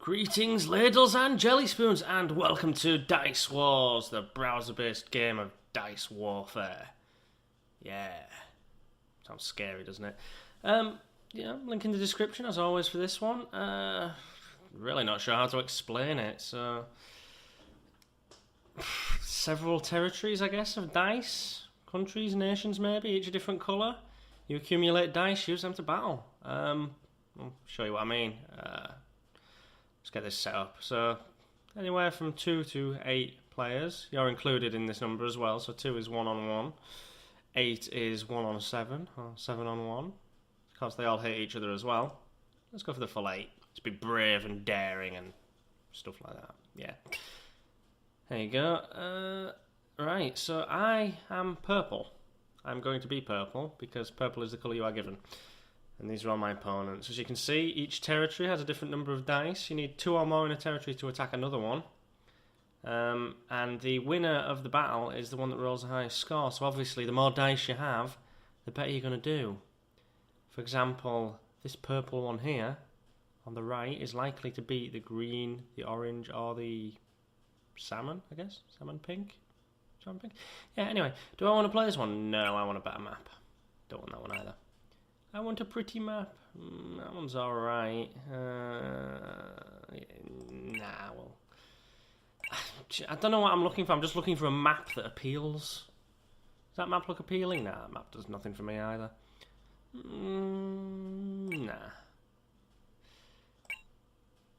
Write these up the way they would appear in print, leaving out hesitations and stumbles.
Greetings, ladles and jelly spoons, and welcome to Dice Wars, the browser-based game of dice warfare. Yeah. Sounds scary, doesn't it? Yeah, link in the description, as always, for this one. Really not sure how to explain it, so... Several territories, I guess, of dice. Countries, nations, maybe, each a different colour. You accumulate dice, use them to battle. I'll show you what I mean. Let's get this set up. So, anywhere from 2 to 8 players. You're included in this number as well. So 2 is 1 on 1. 8 is 1 on 7. Or 7 on 1. Of course, they all hit each other as well. Let's go for the full 8. Let's be brave and daring and stuff like that. Yeah. There you go. Right, so I am purple. I'm going to be purple because purple is the colour you are given. And these are all my opponents. As you can see, each territory has a different number of dice. You need 2 or more in a territory to attack another one. And the winner of the battle is the one that rolls the highest score. So obviously, the more dice you have, the better you're going to do. For example, this purple one here, on the right, is likely to beat the green, the orange, or the salmon, I guess? Salmon pink? Salmon pink? Yeah, anyway. Do I want to play this one? No, I want a better map. Don't want that one either. I want a pretty map. That one's alright. Nah, well... I don't know what I'm looking for. I'm just looking for a map that appeals. Does that map look appealing? Nah, that map does nothing for me either. Nah.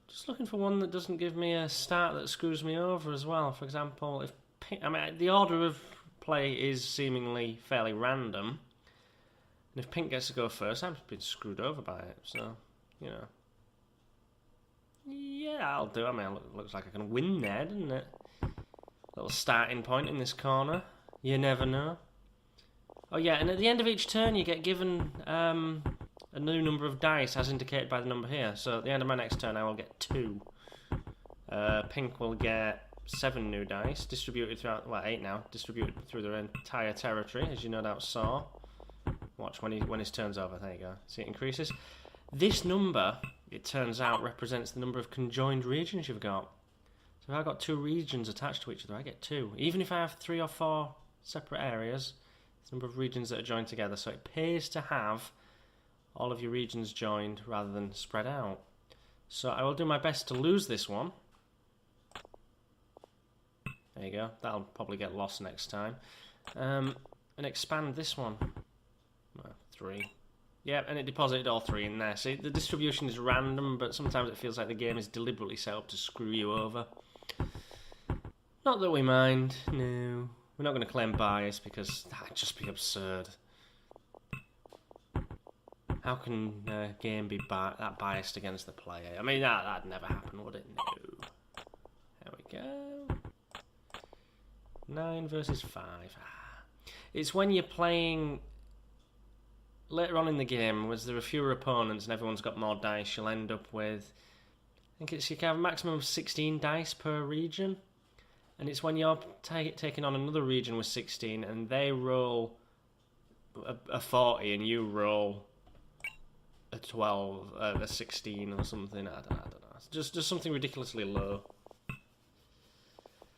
Just looking for one that doesn't give me a start that screws me over as well. For example, if the order of play is seemingly fairly random. And if pink gets to go first, I've been screwed over by it, so, you know. Yeah, I'll do it. I mean, it looks like I can win there, doesn't it? Little starting point in this corner. You never know. Oh, yeah, and at the end of each turn, you get given a new number of dice, as indicated by the number here. So at the end of my next turn, I will get 2. Pink will get 7 new dice, distributed throughout, well, 8 now, distributed through their entire territory, as you no doubt saw. Watch when his turn's over. There you go. See, it increases. This number, it turns out, represents the number of conjoined regions you've got. So if I've got 2 regions attached to each other, I get 2. Even if I have 3 or 4 separate areas, it's the number of regions that are joined together. So it pays to have all of your regions joined rather than spread out. So I will do my best to lose this one. There you go. That'll probably get lost next time. And expand this one. 3. Yeah, and it deposited all 3 in there. See, the distribution is random, but sometimes it feels like the game is deliberately set up to screw you over. Not that we mind, no. We're not going to claim bias because that'd just be absurd. How can a game be that biased against the player? I mean, that'd never happen, would it? No. There we go. 9 versus 5. It's when you're playing... Later on in the game, was there are fewer opponents and everyone's got more dice, you'll end up with... I think it's you can have a maximum of 16 dice per region. And it's when you're taking on another region with 16 and they roll a 40 and you roll a 12, a 16 or something. I don't know. Just something ridiculously low.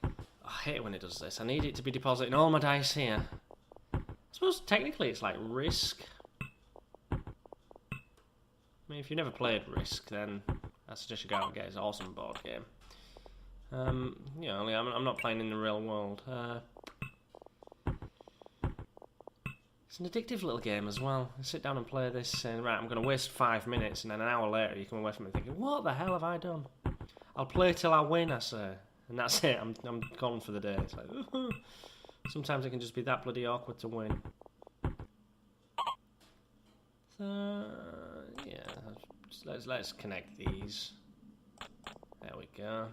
I hate it when it does this. I need it to be depositing all my dice here. I suppose technically it's like Risk. I mean, if you've never played Risk, then I suggest you go out and get it. It's an awesome board game. You know, I'm not playing in the real world. It's an addictive little game as well. I sit down and play this, and right, I'm going to waste 5 minutes, and then an hour later you come away from it thinking, what the hell have I done? I'll play till I win, I say. And that's it, I'm gone for the day. It's like, sometimes it can just be that bloody awkward to win. So, yeah, let's connect these. There we go.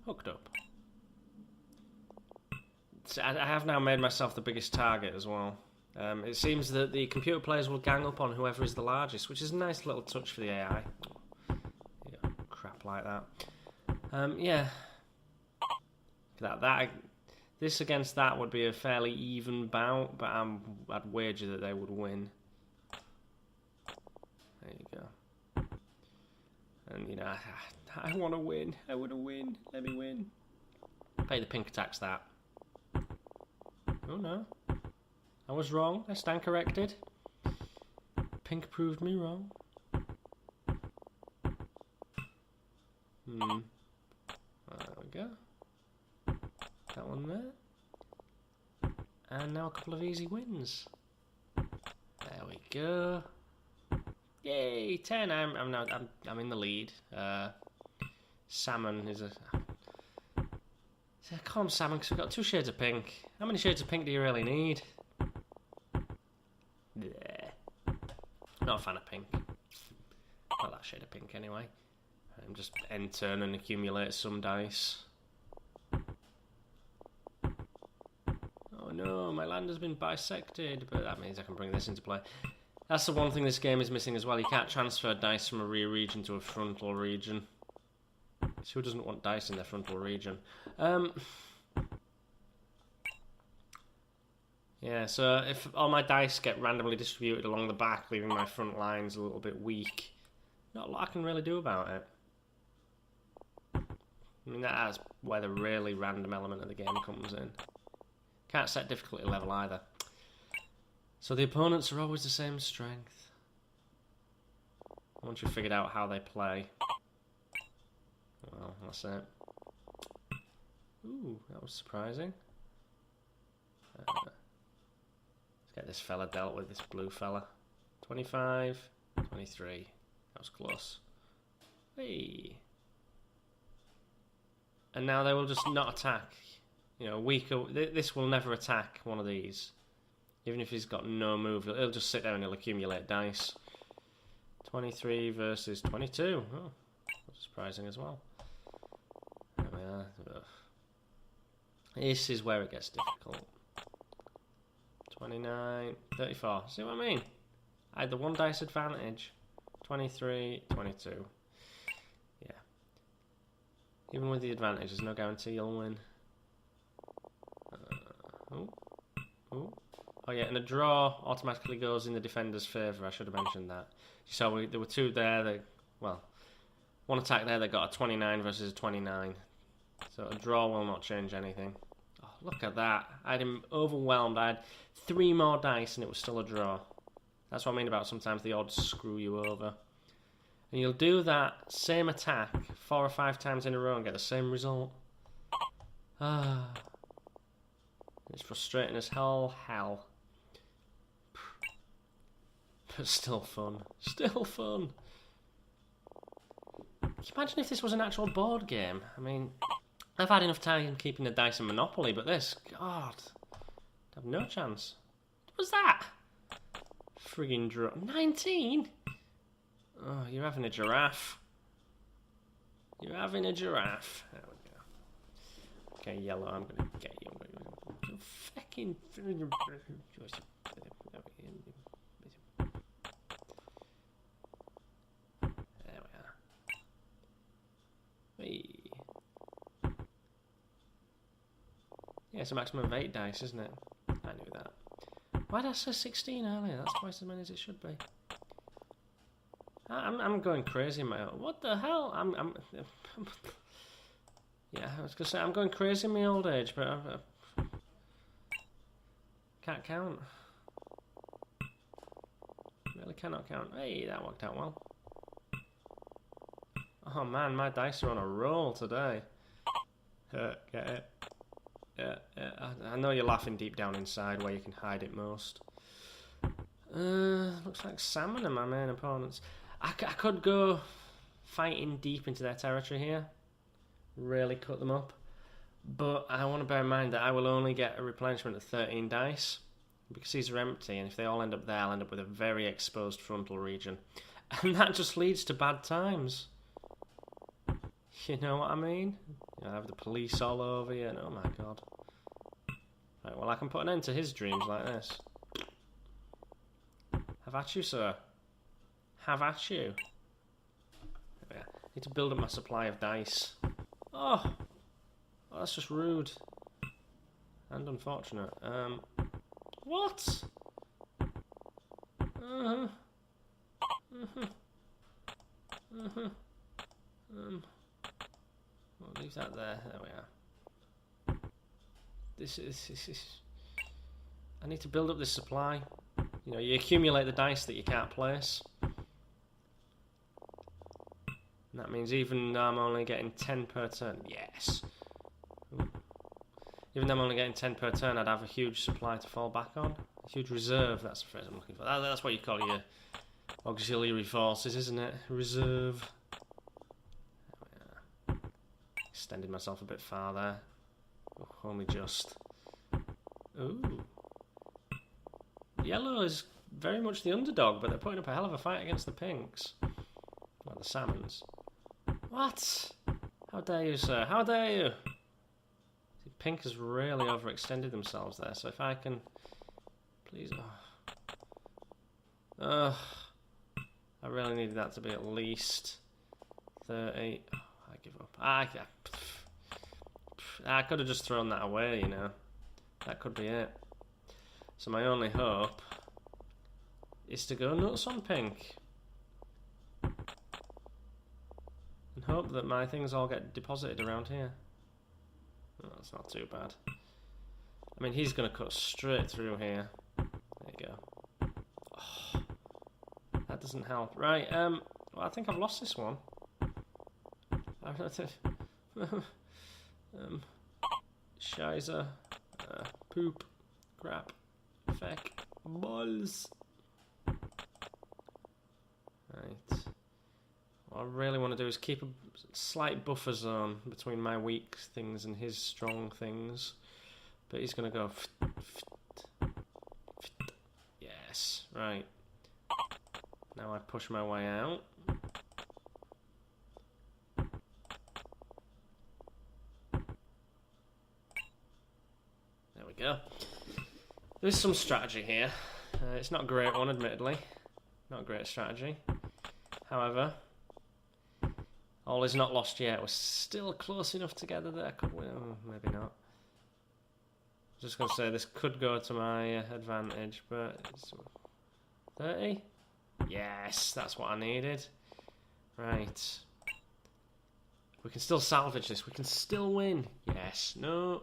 Hooked up. So I have now made myself the biggest target as well. It seems that the computer players will gang up on whoever is the largest, which is a nice little touch for the AI. Yeah, crap like that. Yeah. This against that would be a fairly even bout, but I'd wager that they would win. There you go. And, you know, I want to win. I want to win. Let me win. Pay the pink attacks that. Oh, no. I was wrong. I stand corrected. Pink proved me wrong. There we go. That one there. And now a couple of easy wins. There we go. Yay, 10. I'm in the lead. Salmon is a. I call him salmon because we've got 2 shades of pink. How many shades of pink do you really need? Yeah. Not a fan of pink. Not that shade of pink anyway. I'm just end turn and accumulate some dice. Oh no, my land has been bisected, but that means I can bring this into play. That's the one thing this game is missing as well. You can't transfer dice from a rear region to a frontal region. So who doesn't want dice in their frontal region? Yeah, so if all my dice get randomly distributed along the back, leaving my front lines a little bit weak, not a lot I can really do about it. I mean, that's where the really random element of the game comes in. Can't set difficulty level either. So the opponents are always the same strength. Once you've figured out how they play. Well, that's it. Ooh, that was surprising. Let's get this fella dealt with, this blue fella. 25, 23. That was close. Hey. And now they will just not attack. You know, weaker. This will never attack one of these. Even if he's got no move, he'll just sit there and he'll accumulate dice. 23 versus 22. Oh, that's surprising as well. There we are. Ugh. This is where it gets difficult. 29, 34. See what I mean? I had the 1 dice advantage. 23, 22. Yeah. Even with the advantage, there's no guarantee you'll win. Oh yeah, and a draw automatically goes in the defender's favour. I should have mentioned that. So there were 2 there. Well, 1 attack there that got a 29 versus a 29. So a draw will not change anything. Oh, look at that. I had him overwhelmed. I had 3 more dice and it was still a draw. That's what I mean about sometimes the odds screw you over. And you'll do that same attack 4 or 5 times in a row and get the same result. Ah. It's frustrating as hell. But still fun. Still fun. Can you imagine if this was an actual board game? I mean, I've had enough time keeping the dice in Monopoly, but this, God, I have no chance. What was that? Friggin' draw. 19? Oh, you're having a giraffe. You're having a giraffe. There we go. Okay, yellow, I'm gonna get you. You fucking. There we are. Hey. Yeah, it's a maximum of 8 dice, isn't it? I knew that. Why did I say 16 earlier? That's twice as many as it should be. I'm going crazy in my own. What the hell? Yeah, I was gonna say I'm going crazy in my old age, but I can't count. Really cannot count. Hey, that worked out well. Oh man, my dice are on a roll today. Get it? Yeah. I know you're laughing deep down inside where you can hide it most. Looks like salmon are my main opponents. I could go fighting deep into their territory here. Really cut them up. But I want to bear in mind that I will only get a replenishment of 13 dice. Because these are empty, and if they all end up there, I'll end up with a very exposed frontal region. And that just leads to bad times. You know what I mean? I have the police all over you, and oh my god. Right, well I can put an end to his dreams like this. Have at you, sir. Have at you. There we are. Need to build up my supply of dice. Oh, that's just rude. And unfortunate. What? We'll leave that there. There we are. This is... I need to build up this supply. You know, you accumulate the dice that you can't place. And that means even though I'm only getting 10 per turn. Yes! Ooh. Even though I'm only getting 10 per turn, I'd have a huge supply to fall back on. A huge reserve, that's the phrase I'm looking for. That's what you call your auxiliary forces, isn't it? Reserve. Yeah. Extended myself a bit far there. Oh, only just. Ooh. Yellow is very much the underdog, but they're putting up a hell of a fight against the pinks. Like the salmons. What? How dare you, sir? How dare you? See, pink has really overextended themselves there, so if I can... Please... I really needed that to be at least 30. Oh, I give up. I could have just thrown that away, you know. That could be it. So my only hope is to go nuts on pink. And hope that my things all get deposited around here. Oh, that's not too bad. I mean, he's going to cut straight through here. There you go. Oh, that doesn't help. Right, well, I think I've lost this one. Shizer. Poop. Crap. Feck. Balls. Right. What I really want to do is keep a slight buffer zone between my weak things and his strong things. But he's going to go... Yes. Right. Now I push my way out. There we go. There's some strategy here. It's not a great one, admittedly. Not a great strategy. However, all is not lost yet. We're still close enough together that I could win. Oh, maybe not. I was just going to say, this could go to my advantage, but... It's 30? Yes, that's what I needed. Right. We can still salvage this. We can still win. Yes. No.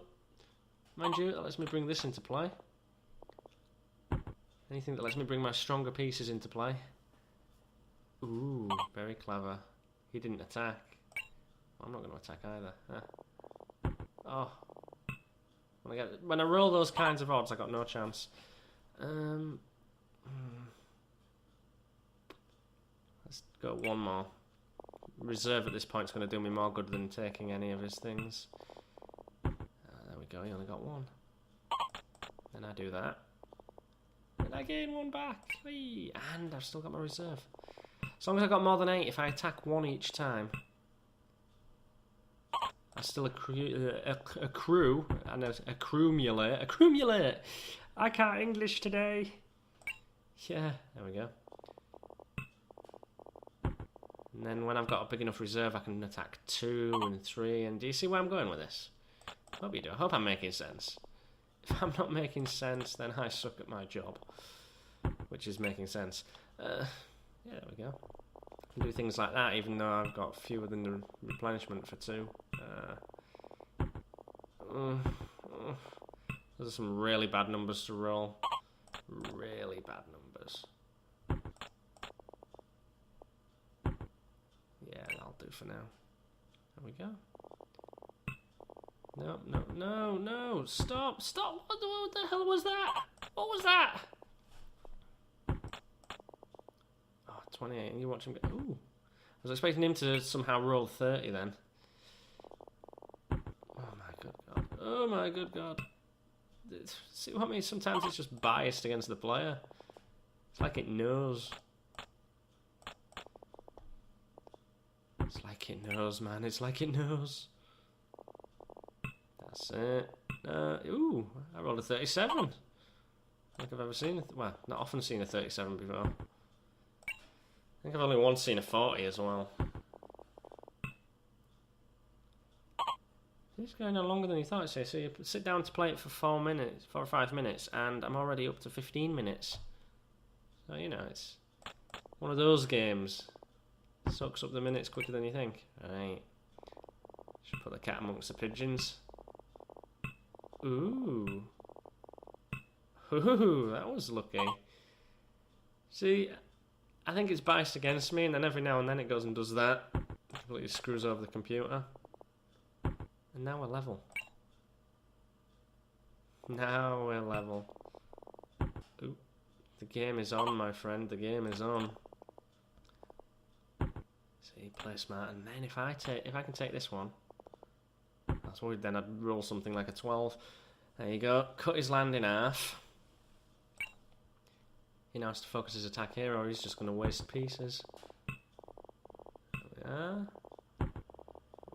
Mind you, that lets me bring this into play. Anything that lets me bring my stronger pieces into play. Ooh, very clever. He didn't attack. I'm not going to attack either. Huh. Oh. When I roll those kinds of odds, I got no chance. Let's go one more. Reserve at this point is going to do me more good than taking any of his things. There we go, he only got one. Then I do that. And I gain one back. Whee! And I've still got my reserve. As long as I got more than 8, if I attack one each time, I still accrue and accumulate. I can't English today. Yeah, there we go. And then when I've got a big enough reserve, I can attack 2 and 3. And do you see where I'm going with this? I hope you do. I hope I'm making sense. If I'm not making sense, then I suck at my job, which is making sense. Yeah, there we go. I can do things like that, even though I've got fewer than the replenishment for 2. Those are some really bad numbers to roll. Really bad numbers. Yeah, that'll do for now. There we go. No, no, no, no! Stop! Stop! What the hell was that? What was that? Oh, 28, and you watch him go... Ooh! I was expecting him to somehow roll 30 then. Oh my good god. Oh my good god. See what I mean? Sometimes it's just biased against the player. It's like it knows. It's like it knows, man. It's like it knows. That's it. Ooh, I rolled a 37. I don't think I've ever seen it. Well, not often seen a 37 before. I think I've only once seen a 40 as well. It's going on longer than you thought. So you sit down to play it for 4 or 5 minutes, and I'm already up to 15 minutes. So, you know, it's one of those games. Soaks up the minutes quicker than you think. Right. Should put the cat amongst the pigeons. Ooh. Ooh, that was lucky. See, I think it's biased against me, and then every now and then it goes and does that. Completely screws over the computer. And now we're level. Now we're level. Ooh. The game is on, my friend. The game is on. See, play smart. And then if I can take this one, that's worried. Then I'd roll something like a 12. There you go. Cut his land in half. He now has to focus his attack here, or he's just going to waste pieces. There we are.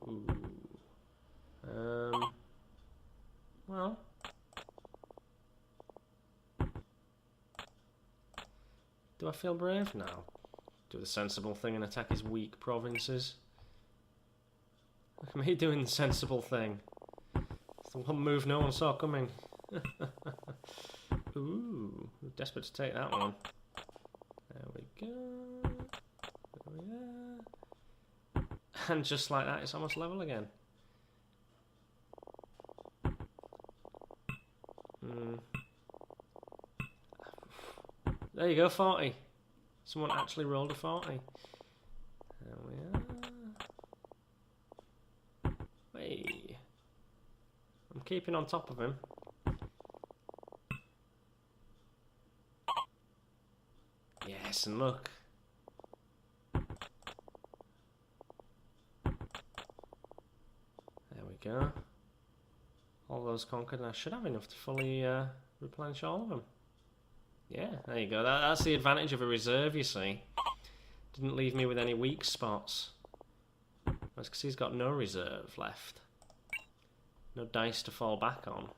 Ooh. Well. Do I feel brave? No. Do the sensible thing and attack his weak provinces. Look at me doing the sensible thing. It's the one move no one saw coming. Ooh, we're desperate to take that one. There we go. There we are. And just like that, it's almost level again. There you go, 40. Someone actually rolled a 40. There we are. Hey. I'm keeping on top of him. Yes, and look. There we go. All those conquered, and I should have enough to fully replenish all of them. Yeah, there you go. That's the advantage of a reserve, you see. Didn't leave me with any weak spots. That's because he's got no reserve left. No dice to fall back on.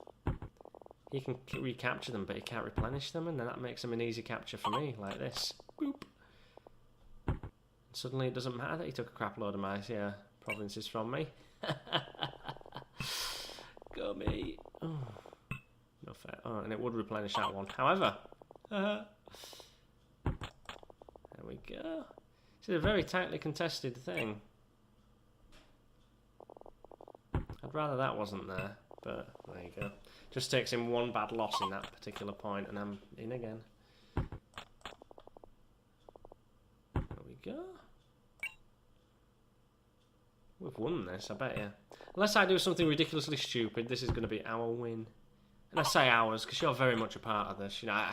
He can recapture them, but he can't replenish them, and then that makes him an easy capture for me, like this. Boop. And suddenly it doesn't matter that he took a crap load of my provinces from me. Go me. Oh. No fair. Oh, and it would replenish that one. However, there we go. It's a very tightly contested thing. I'd rather that wasn't there, but there you go. Just takes him one bad loss in that particular point, and I'm in again. There we go. We've won this, I bet you. Unless I do something ridiculously stupid, this is going to be our win. And I say ours, because you're very much a part of this. You know, I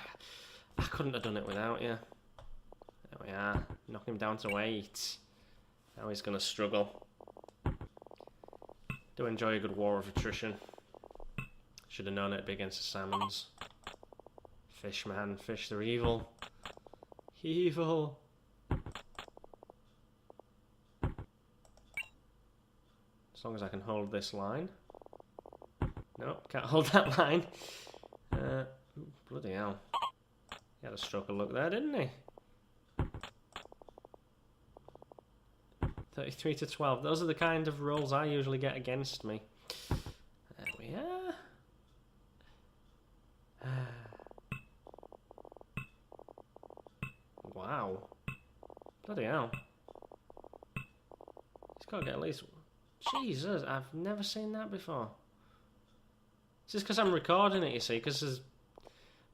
couldn't have done it without you. There we are. Knock him down to 8. Now he's going to struggle. Do enjoy a good war of attrition. Should have known it'd be against the salmons. Fish, man. Fish, they're evil. Evil. As long as I can hold this line. Nope, can't hold that line. Ooh, bloody hell. He had a stroke of luck there, didn't he? 33 to 12. Those are the kind of rolls I usually get against me. There we are. Wow. Bloody hell. He's got to get at least... Jesus, I've never seen that before. It's just because I'm recording it, you see, because there's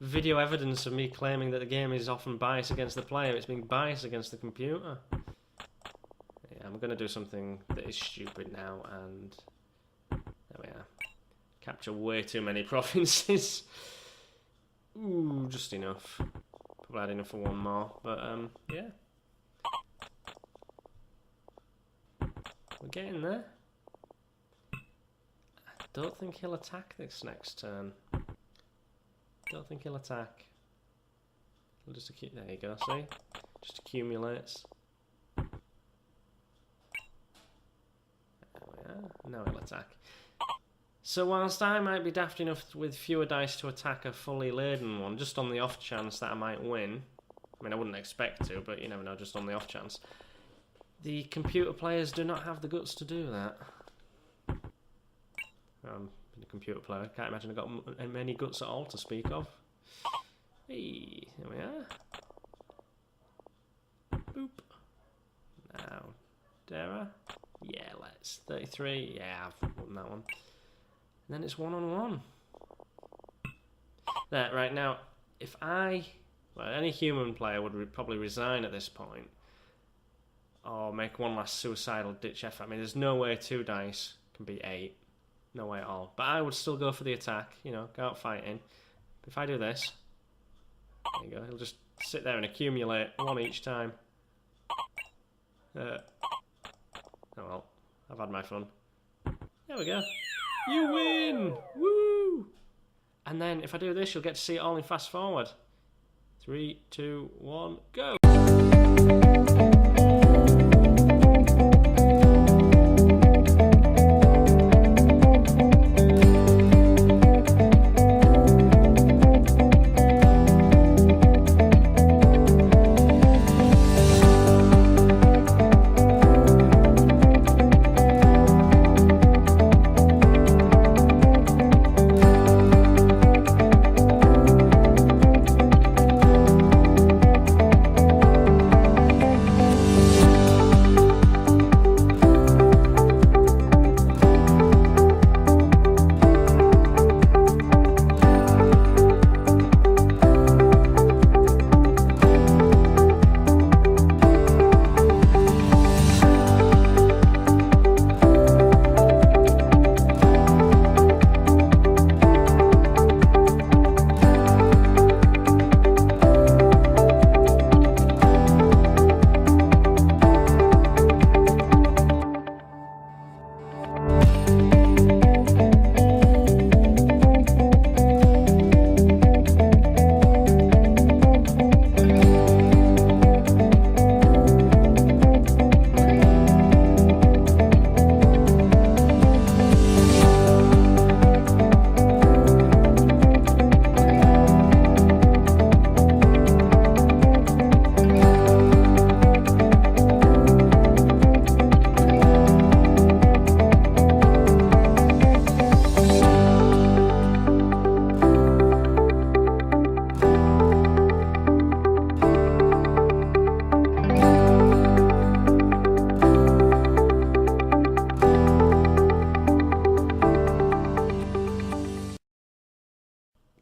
video evidence of me claiming that the game is often biased against the player. It's being biased against the computer. Yeah, I'm going to do something that is stupid now, and there we are. Capture way too many provinces. Ooh, just enough. Probably had enough for one more, but yeah. We're getting there. I don't think he'll attack this next turn. Don't think he'll attack. He'll just there you go, see? Just accumulates. There we are. Now he'll attack. So whilst I might be daft enough with fewer dice to attack a fully laden one, just on the off chance that I might win, I mean I wouldn't expect to, but you never know, just on the off chance, the computer players do not have the guts to do that. A computer player, I can't imagine I've got many guts at all to speak of. Hey, here we are. Boop. Now, Dare I? Yeah, let's. 33. Yeah, I've won that one. And then it's 1-on-1. There, right now, if I... Well, any human player would probably resign at this point. Or make one last suicidal ditch effort. I mean, there's no way 2 dice can be 8. No way at all. But I would still go for the attack, you know, go out fighting. But if I do this, there you go, he'll just sit there and accumulate 1 each time. Oh well, I've had my fun. There we go. You win! Woo! And then if I do this, you'll get to see it all in fast forward. 3, 2, 1, go!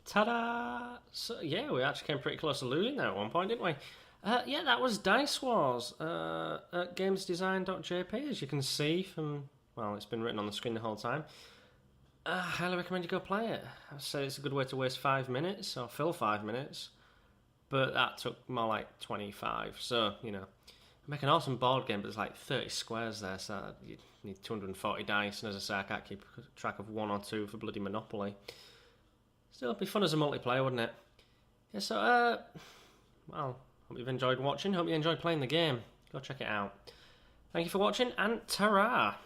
Ta-da! So, yeah, we actually came pretty close to losing there at one point, didn't we? Yeah, that was Dice Wars at gamesdesign.jp, as you can see from, well, it's been written on the screen the whole time. I highly recommend you go play it. I say it's a good way to waste 5 minutes, or fill 5 minutes, but that took more like 25, so, you know. Make an awesome board game, but there's like 30 squares there, so you need 240 dice, and as I say, I can't keep track of 1 or 2 for bloody Monopoly. Still, it'd be fun as a multiplayer, wouldn't it? Yeah, so, well, hope you've enjoyed watching, hope you enjoyed playing the game. Go check it out. Thank you for watching, and ta-ra!